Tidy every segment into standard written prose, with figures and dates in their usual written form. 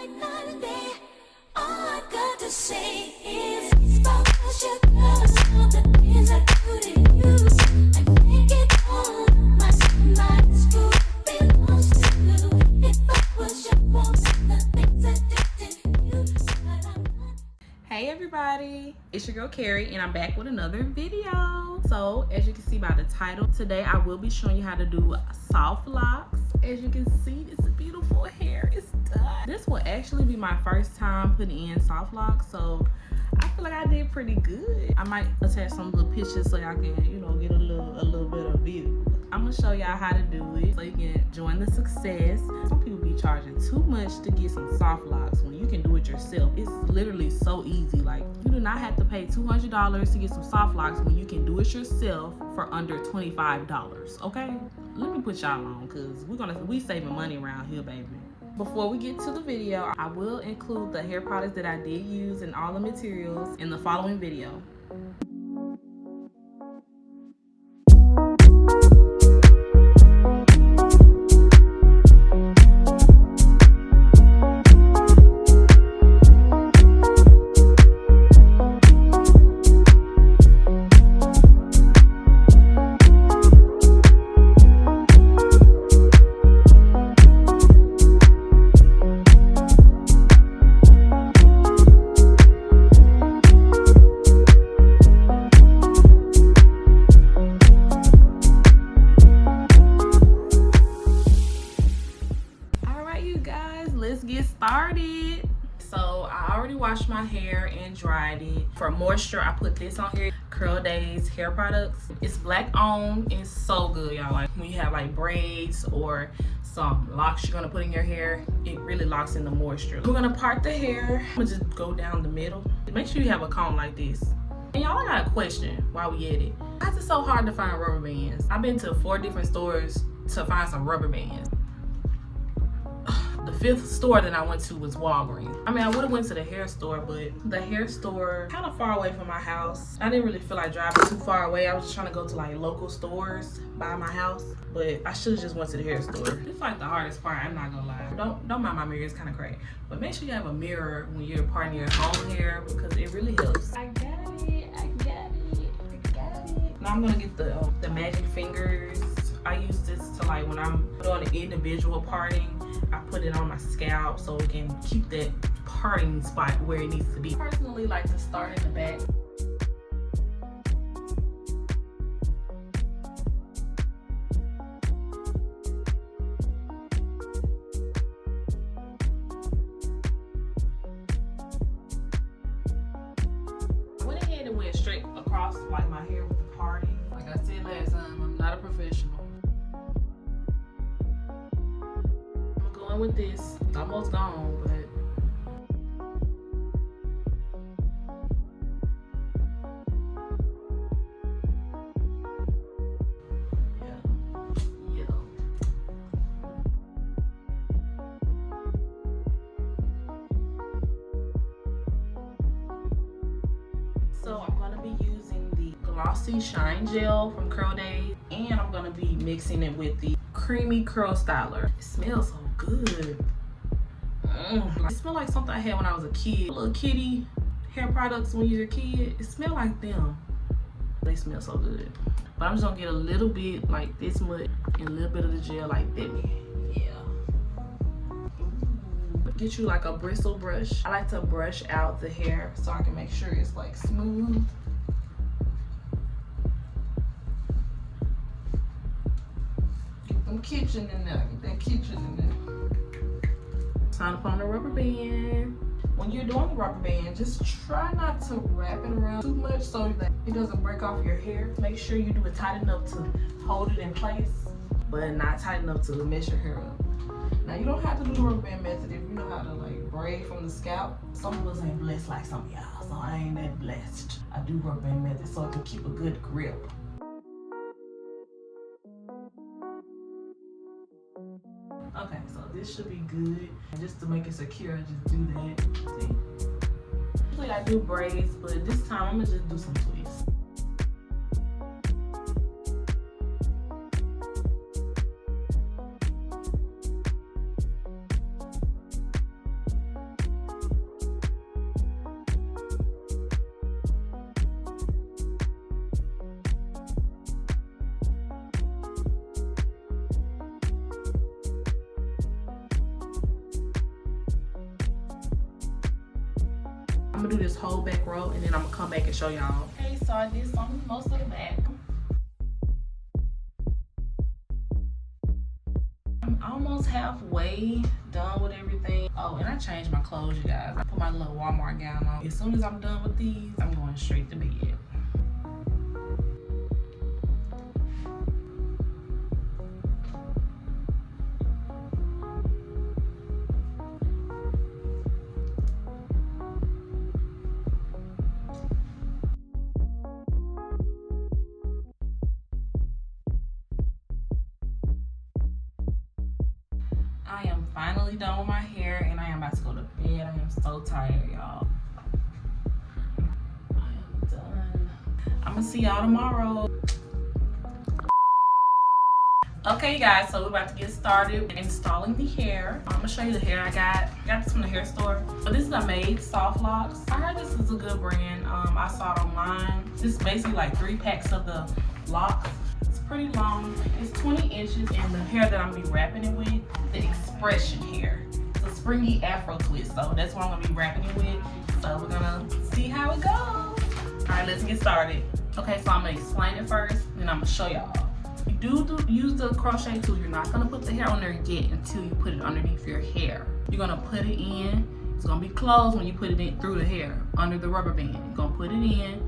night and day. All I've got to say is focus your girls on the things I do to you. I make it all my school belongs to you. If I was your boss, the things I did to you, but I'm not. Hey everybody, it's your girl Carrie and I'm back with another video. So as you can see by the title, today I will be showing you how to do soft locks. As you can see, it's beautiful hair, it's done. This will actually be my first time putting in soft locks, so I feel like I did pretty good. I might attach some little pictures so y'all can, you know, get a little bit of view. I'm gonna show y'all how to do it so you can join the success. Some people be charging too much to get some soft locks when you can do it yourself. It's literally so easy. Like, you do not have to pay $200 to get some soft locks when you can do it yourself for under $25, okay? Let me put y'all on, cause we saving money around here, baby. Before we get to the video, I will include the hair products that I did use and all the materials in the following video. Washed my hair and dried it. For moisture, I put this on here, Daze hair products. It's black owned. It's so good, y'all. Like when you have like braids or some locks you're gonna put in your hair, it really locks in the moisture. We're gonna part the hair. I'm gonna just go down the middle. Make sure you have a comb like this. And y'all, I got a question while we at it. Why is it so hard to find rubber bands? I've been to 4 different stores to find some rubber bands. The 5th store that I went to was Walgreens. I mean, I would have went to the hair store, but the hair store kind of far away from my house. I didn't really feel like driving too far away. I was just trying to go to like local stores by my house, but I should have just went to the hair store. It's like the hardest part, I'm not gonna lie. Don't mind my mirror, it's kind of crazy. But make sure you have a mirror when you're parting your own hair because it really helps. I got it. Now I'm gonna get the magic fingers. I use this to like when I'm doing an individual parting, I put it on my scalp so it can keep that parting spot where it needs to be. I personally like to start in the back. I went ahead and went straight across like my hair with the parting. Like I said last time, I'm not a professional. With this, it's almost gone, but yeah. So I'm gonna be using the glossy shine gel from Daze, and I'm gonna be mixing it with the creamy curl styler. It smells so good. It smells like something I had when I was a kid. Little kitty hair products when you're a kid. It smells like them. They smell so good. But I'm just gonna get a little bit like this much and a little bit of the gel like that. Yeah. Get you like a bristle brush. I like to brush out the hair so I can make sure it's like smooth. Kitchen in there, get that kitchen in there. Time to put on the rubber band. When you're doing the rubber band, just try not to wrap it around too much so that it doesn't break off your hair. Make sure you do it tight enough to hold it in place, but not tight enough to mess your hair up. Now you don't have to do the rubber band method if you know how to like braid from the scalp. Some of us ain't blessed like some of y'all, so I ain't that blessed. I do rubber band method so I can keep a good grip. Okay, so this should be good. And just to make it secure, I just do that. See? Usually I do braids, but this time I'm gonna just do some twists. I'm gonna do this whole back row and then I'm gonna come back and show y'all. Okay, so I did most of the back. I'm almost halfway done with everything. Oh, and I changed my clothes, you guys. I put my little Walmart gown on. As soon as I'm done with these, I'm going straight to bed. I am finally done with my hair and I am about to go to bed. I am so tired, y'all. I am done. I'm gonna see y'all tomorrow. Okay, you guys, so we're about to get started installing the hair. I'm gonna show you the hair I got. I got this from the hair store. So this is a Mayde Soft Locs. I heard this is a good brand. I saw it online. This is basically like 3 packs of the locks. It's pretty long. It's 20 inches, and the hair that I'm gonna be wrapping it with, the X-Pression hair. It's a springy Afro twist, so that's what I'm gonna be wrapping it with. So we're gonna see how it goes. All right, let's get started. Okay, so I'm gonna explain it first, then I'm gonna show y'all. You do use the crochet tool. You're not gonna put the hair on there yet until you put it underneath your hair. You're gonna put it in. It's gonna be closed when you put it in through the hair, under the rubber band. You're gonna put it in.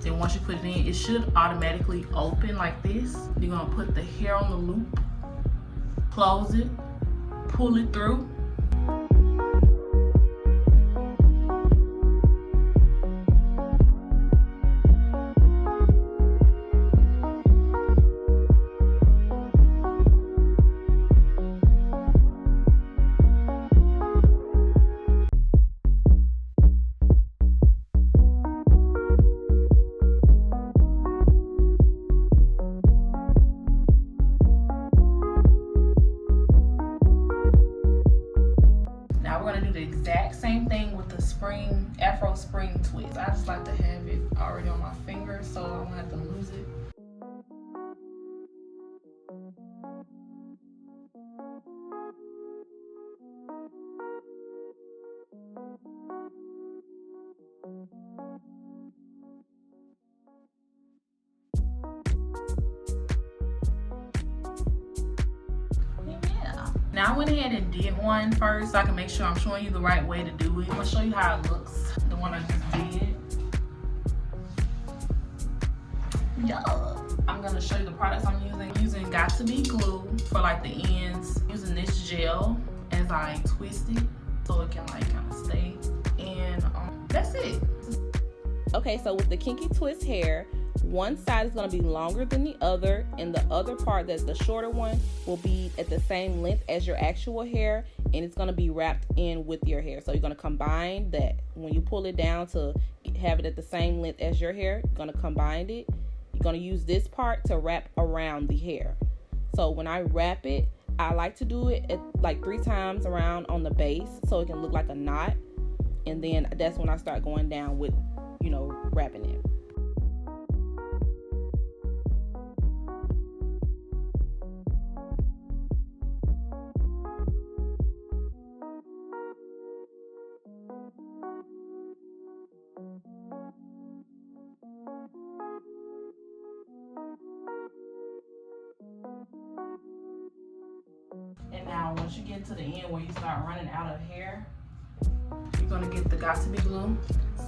Then once you put it in, it should automatically open like this. You're gonna put the hair on the loop, close it, pull it through. Exact same thing with the Afro spring twist. I just like to have it already on my finger so I don't have to lose it. Now I went ahead and did one first so I can make sure I'm showing you the right way to do it. I'm gonna show you how it looks, the one I just did. Yeah. I'm gonna show you the products I'm using. I'm using Got To Be glue for like the ends. I'm using this gel as I twist it so it can like kind of stay. And that's it. Okay, so with the kinky twist hair, one side is going to be longer than the other, and the other part, that's the shorter one, will be at the same length as your actual hair, and it's going to be wrapped in with your hair. So you're going to combine that. When you pull it down to have it at the same length as your hair, you're going to combine it. You're going to use this part to wrap around the hair. So when I wrap it, I like to do it at like 3 times around on the base so it can look like a knot, and then that's when I start going down with, you know, wrapping it. And now once you get to the end where you start running out of hair, you're gonna get the Got To Be glue.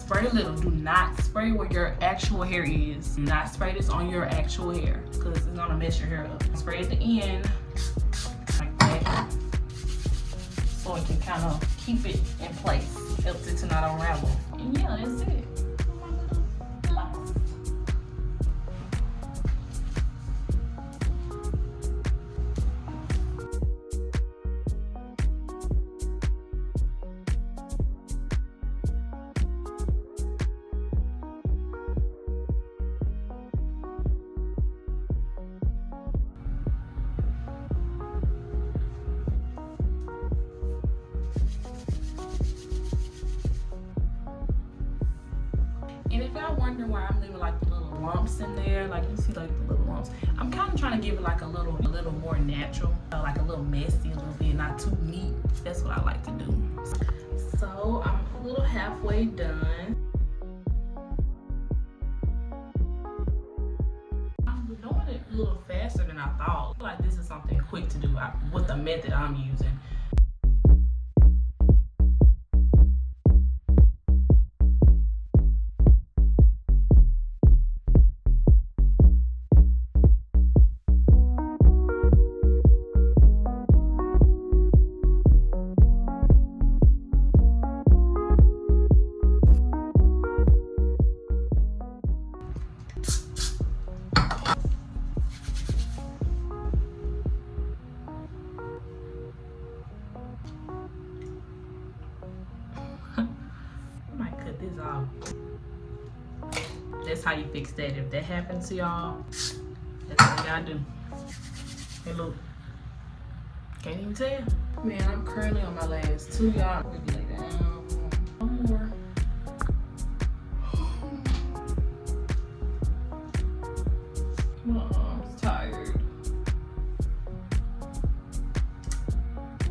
Spray a little. Do not spray where your actual hair is. Do not spray this on your actual hair because it's gonna mess your hair up. Spray at the end like that so it can kind of keep it in place. Helps it to not unravel. And yeah, that's it. And if y'all wonder why I'm leaving like the little lumps in there, like you see like the little lumps, I'm kind of trying to give it like a little more natural, like a little messy, a little bit, not too neat. That's what I like to do. So I'm a little half halfway done. I'm doing it a little faster than I thought. I feel like this is something quick to do with the method I'm using. This off. That's how you fix that. If that happens to y'all, that's what y'all do. Hey, look. Can't even tell. Man, I'm currently on my last two, y'all. I'm gonna lay down. One more. My arm's tired.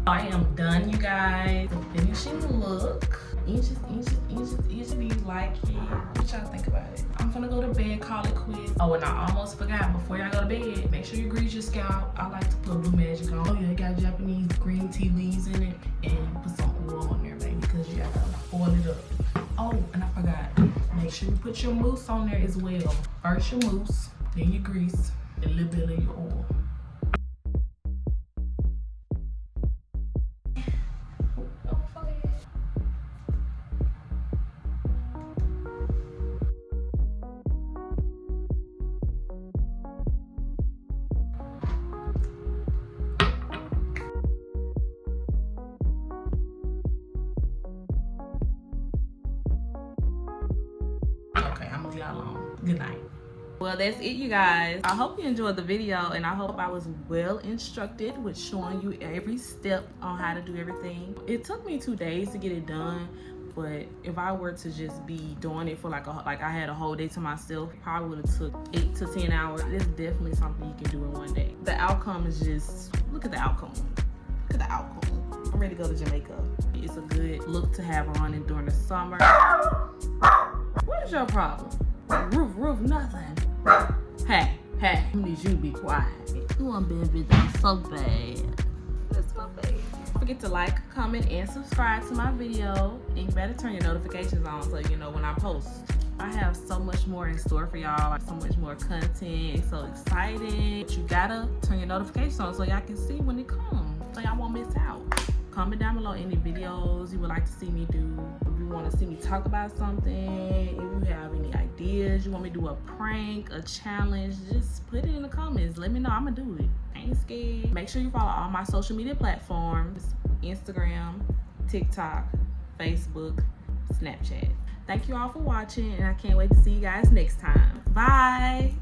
I am done, you guys. The finishing look. Easily like it. What y'all think about it? I'm gonna go to bed, call it quits. Oh, and I almost forgot, before y'all go to bed, make sure you grease your scalp. I like to put Blue Magic on. Oh yeah, it got Japanese green tea leaves in it. And you put some oil on there, baby, because you gotta oil it up. Oh, and I forgot, make sure you put your mousse on there as well. First your mousse, then your grease, and a little bit of your oil. Good night. Well, that's it, you guys. I hope you enjoyed the video, and I hope I was well instructed with showing you every step on how to do everything. It took me 2 days to get it done, but if I were to just be doing it for like I had a whole day to myself, probably would have took 8 to 10 hours. It's definitely something you can do in one day. The outcome is just, look at the outcome. Look at the outcome. I'm ready to go to Jamaica. It's a good look to have on during the summer. What is your problem? Roof, nothing. Hey, I need you to be quiet. You want baby that's so bad. That's my baby. Don't forget to like, comment, and subscribe to my video. And you better turn your notifications on so you know when I post. I have so much more in store for y'all. So much more content. It's so exciting. But you gotta turn your notifications on so y'all can see when it comes. So y'all won't miss out. Comment down below any videos you would like to see me do. If you want to see me talk about something, if you have any ideas, you want me to do a prank, a challenge, just put it in the comments. Let me know. I'm gonna do it. I ain't scared. Make sure you follow all my social media platforms: Instagram, TikTok, Facebook, Snapchat. Thank you all for watching, and I can't wait to see you guys next time. Bye.